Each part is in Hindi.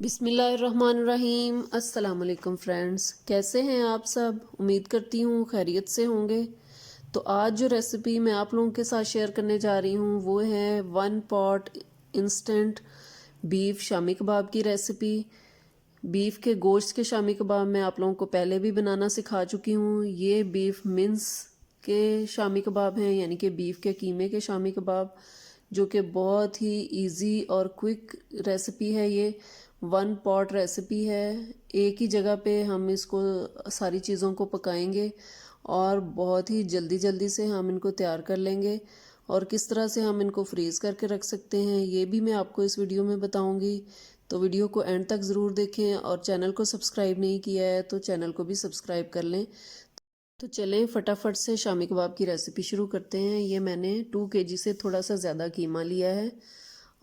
बिस्मिल्लाहिर्रहमानिर्रहीम। अस्सलाम वालेकुम फ्रेंड्स, कैसे हैं आप सब? उम्मीद करती हूँ खैरियत से होंगे। तो आज जो रेसिपी मैं आप लोगों के साथ शेयर करने जा रही हूँ वो है 1 pot instant beef shami kebab की रेसिपी। बीफ के गोश्त के शामी कबाब मैं आप लोगों को पहले भी बनाना सिखा चुकी हूँ। ये बीफ मिन्स के शामी कबाब हैं, यानी कि बीफ के कीमे के शामी कबाब, जो कि बहुत ही इजी और क्विक रेसिपी है। ये 1 पॉट रेसिपी है। एक ही जगह पे हम इसको सारी चीज़ों को पकाएंगे और बहुत ही जल्दी जल्दी से हम इनको तैयार कर लेंगे। और किस तरह से हम इनको फ्रीज़ करके रख सकते हैं ये भी मैं आपको इस वीडियो में बताऊंगी। तो वीडियो को एंड तक ज़रूर देखें और चैनल को सब्सक्राइब नहीं किया है तो चैनल को भी सब्सक्राइब कर लें। तो चलें फटाफट से शामी कबाब की रेसिपी शुरू करते हैं। ये मैंने 2 kg से थोड़ा सा ज़्यादा कीमा लिया है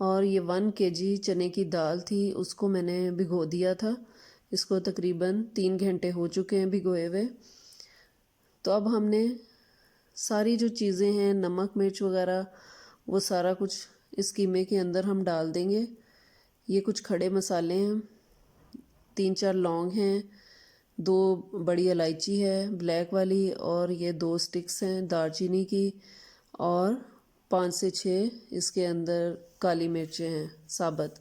और ये 1 kg चने की दाल थी, उसको मैंने भिगो दिया था। इसको तकरीबन 3 घंटे हो चुके हैं भिगोए हुए। तो अब हमने सारी जो चीज़ें हैं, नमक मिर्च वगैरह, वो सारा कुछ इस कीमे के अंदर हम डाल देंगे। ये कुछ खड़े मसाले हैं, 3-4 लौंग हैं, 2 बड़ी इलायची है ब्लैक वाली, और ये 2 स्टिक्स हैं दालचीनी की, और 5 से 6 इसके अंदर काली मिर्चें हैं साबुत,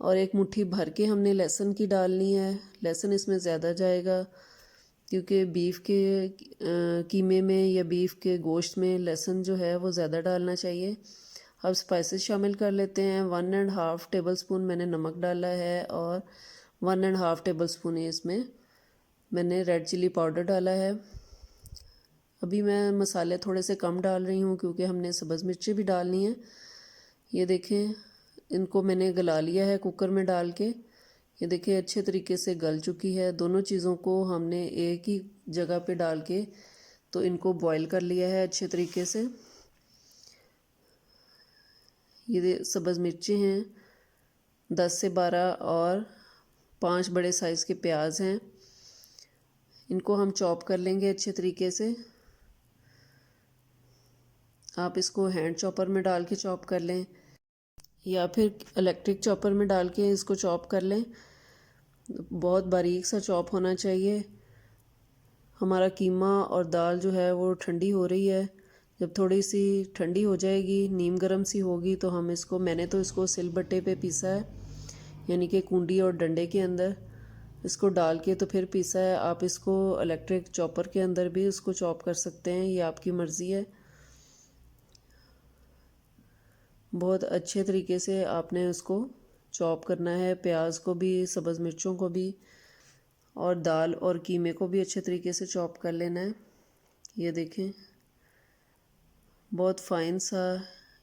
और एक मुट्ठी भर के हमने लहसुन की डालनी है। लहसुन इसमें ज़्यादा जाएगा क्योंकि बीफ के कीमे में या बीफ के गोश्त में लहसुन जो है वो ज़्यादा डालना चाहिए। अब स्पाइसेस शामिल कर लेते हैं। 1.5 टेबल स्पून मैंने नमक डाला है और 1.5 टेबल स्पून इसमें मैंने रेड चिली पाउडर डाला है। अभी मैं मसाले थोड़े से कम डाल रही हूँ क्योंकि हमने सब्ज़ मिर्ची भी डालनी है। ये देखें, इनको मैंने गला लिया है कुकर में डाल के। ये देखिए अच्छे तरीके से गल चुकी है। दोनों चीज़ों को हमने एक ही जगह पे डाल के तो इनको बॉईल कर लिया है अच्छे तरीके से। ये सब्ज़ मिर्ची हैं 10 से 12 और 5 बड़े साइज़ के प्याज हैं। इनको हम चॉप कर लेंगे अच्छे तरीके से। आप इसको हैंड चॉपर में डाल के चॉप कर लें या फिर इलेक्ट्रिक चॉपर में डाल के इसको चॉप कर लें। बहुत बारीक सा चॉप होना चाहिए। हमारा कीमा और दाल जो है वो ठंडी हो रही है। जब थोड़ी सी ठंडी हो जाएगी, नीम गर्म सी होगी, तो हम इसको, मैंने तो इसको सिलबट्टे पे पीसा है, यानी कि कूंडी और डंडे के अंदर इसको डाल के तो फिर पीसा है। आप इसको इलेक्ट्रिक चॉपर के अंदर भी उसको चॉप कर सकते हैं, ये आपकी मर्ज़ी है। बहुत अच्छे तरीके से आपने उसको चॉप करना है, प्याज को भी, सब्ज़ मिर्चों को भी, और दाल और कीमे को भी अच्छे तरीके से चॉप कर लेना है। ये देखें बहुत फाइन सा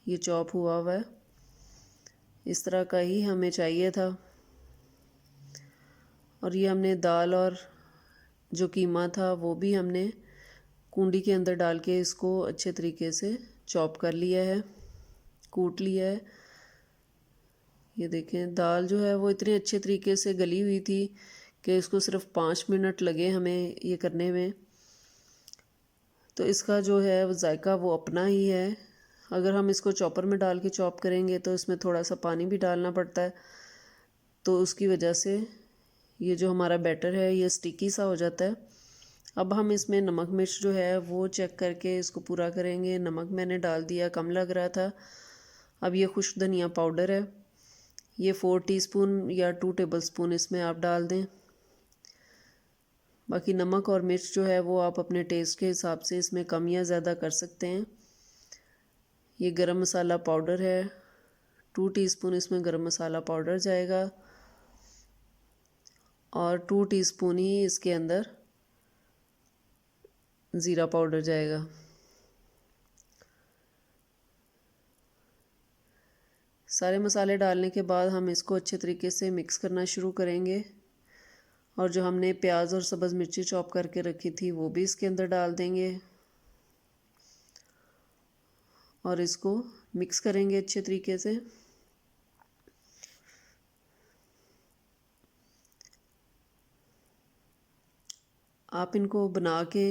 ये चॉप हुआ हुआ है। इस तरह का ही हमें चाहिए था। और ये हमने दाल और जो कीमा था वो भी हमने कूंडी के अंदर डाल के इसको अच्छे तरीके से चॉप कर लिया है, कूट लिया है। ये देखें दाल जो है वो इतने अच्छे तरीके से गली हुई थी कि इसको सिर्फ 5 मिनट लगे हमें ये करने में। तो इसका जो है वो जायका वो अपना ही है। अगर हम इसको चॉपर में डाल के चॉप करेंगे तो इसमें थोड़ा सा पानी भी डालना पड़ता है, तो उसकी वजह से ये जो हमारा बैटर है ये स्टिकी सा हो जाता है। अब हम इसमें नमक मिर्च जो है वो चेक करके इसको पूरा करेंगे। नमक मैंने डाल दिया, कम लग रहा था। अब ये खुश्क धनिया पाउडर है, ये 4 टीस्पून या 2 टेबल स्पून इसमें आप डाल दें। बाकी नमक और मिर्च जो है वो आप अपने टेस्ट के हिसाब से इसमें कम या ज़्यादा कर सकते हैं। ये गरम मसाला पाउडर है, 2 टीस्पून इसमें गरम मसाला पाउडर जाएगा, और 2 टीस्पून ही इसके अंदर ज़ीरा पाउडर जाएगा। सारे मसाले डालने के बाद हम इसको अच्छे तरीके से मिक्स करना शुरू करेंगे, और जो हमने प्याज और सब्ज़ मिर्ची चॉप करके रखी थी वो भी इसके अंदर डाल देंगे और इसको मिक्स करेंगे अच्छे तरीके से। आप इनको बना के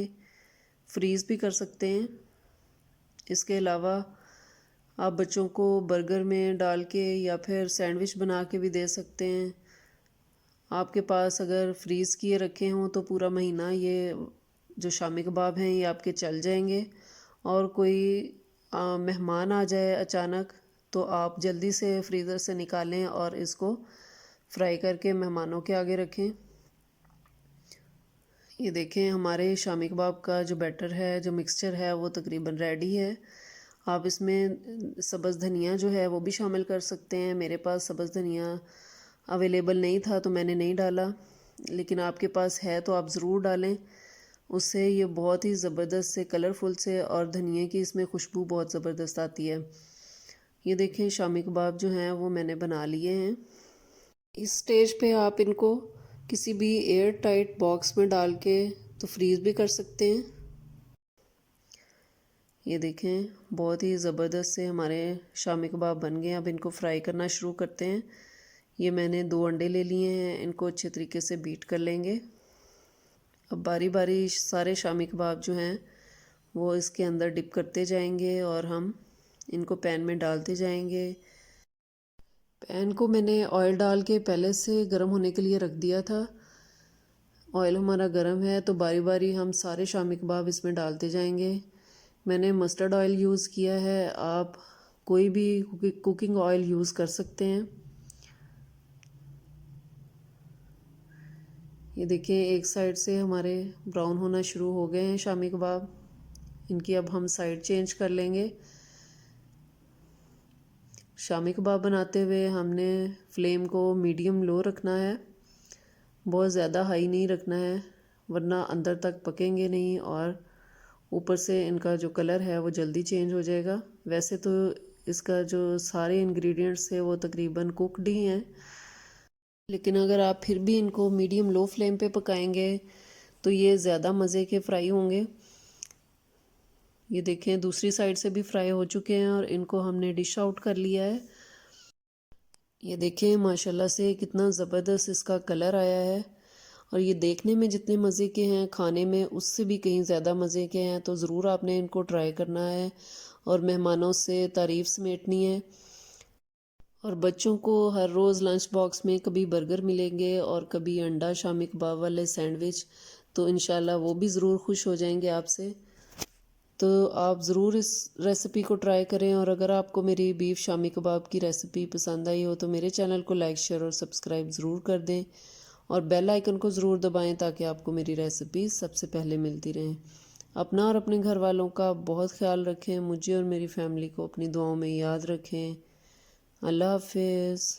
फ्रीज़ भी कर सकते हैं। इसके अलावा आप बच्चों को बर्गर में डाल के या फिर सैंडविच बना के भी दे सकते हैं। आपके पास अगर फ्रीज़ किए रखे हों तो पूरा महीना ये जो शामी कबाब हैं ये आपके चल जाएंगे। और कोई मेहमान आ जाए अचानक तो आप जल्दी से फ्रीज़र से निकालें और इसको फ्राई करके मेहमानों के आगे रखें। ये देखें हमारे शामी कबाब का जो बैटर है, जो मिक्सचर है, वो तकरीबन रेडी है। आप इसमें सब्ज़ धनिया जो है वो भी शामिल कर सकते हैं। मेरे पास सब्ज़ धनिया अवेलेबल नहीं था तो मैंने नहीं डाला, लेकिन आपके पास है तो आप ज़रूर डालें। उससे ये बहुत ही ज़बरदस्त से कलरफुल से और धनिया की इसमें खुशबू बहुत ज़बरदस्त आती है। ये देखें शामी कबाब जो हैं वो मैंने बना लिए हैं। इस स्टेज पे आप इनको किसी भी एयर टाइट बॉक्स में डाल के तो फ्रीज़ भी कर सकते हैं। ये देखें बहुत ही ज़बरदस्त से हमारे शामी कबाब बन गए। अब इनको फ्राई करना शुरू करते हैं। ये मैंने 2 अंडे ले लिए हैं, इनको अच्छे तरीके से बीट कर लेंगे। अब बारी बारी सारे शामी कबाब जो हैं वो इसके अंदर डिप करते जाएंगे और हम इनको पैन में डालते जाएंगे। पैन को मैंने ऑयल डाल के पहले से गर्म होने के लिए रख दिया था। ऑयल हमारा गर्म है तो बारी बारी हम सारे शामी कबाब इसमें डालते जाएंगे। मैंने मस्टर्ड ऑयल यूज़ किया है, आप कोई भी कुकिंग ऑयल यूज़ कर सकते हैं। ये देखिए एक साइड से हमारे ब्राउन होना शुरू हो गए हैं शामी कबाब। इनकी अब हम साइड चेंज कर लेंगे। शामी कबाब बनाते हुए हमने फ्लेम को मीडियम लो रखना है, बहुत ज़्यादा हाई नहीं रखना है, वरना अंदर तक पकेंगे नहीं और ऊपर से इनका जो कलर है वो जल्दी चेंज हो जाएगा। वैसे तो इसका जो सारे इंग्रेडिएंट्स है वो तकरीबन कुकड ही हैं, लेकिन अगर आप फिर भी इनको मीडियम लो फ्लेम पे पकाएंगे तो ये ज़्यादा मज़े के फ्राई होंगे। ये देखें दूसरी साइड से भी फ्राई हो चुके हैं और इनको हमने डिश आउट कर लिया है। ये देखें माशाल्लाह से कितना ज़बरदस्त इसका कलर आया है और ये देखने में जितने मज़े के हैं खाने में उससे भी कहीं ज़्यादा मज़े के हैं। तो ज़रूर आपने इनको ट्राई करना है और मेहमानों से तारीफ़ समेटनी है। और बच्चों को हर रोज़ लंच बॉक्स में कभी बर्गर मिलेंगे और कभी अंडा शामी कबाब वाले सैंडविच, तो इंशाल्लाह वो भी ज़रूर खुश हो जाएंगे आपसे। तो आप ज़रूर इस रेसिपी को ट्राई करें और अगर आपको मेरी बीफ शामी कबाब की रेसिपी पसंद आई हो तो मेरे चैनल को लाइक शेयर और सब्सक्राइब ज़रूर कर दें और बेल आइकन को ज़रूर दबाएं ताकि आपको मेरी रेसिपी सबसे पहले मिलती रहें। अपना और अपने घर वालों का बहुत ख्याल रखें। मुझे और मेरी फैमिली को अपनी दुआओं में याद रखें। अल्लाह हाफिज़।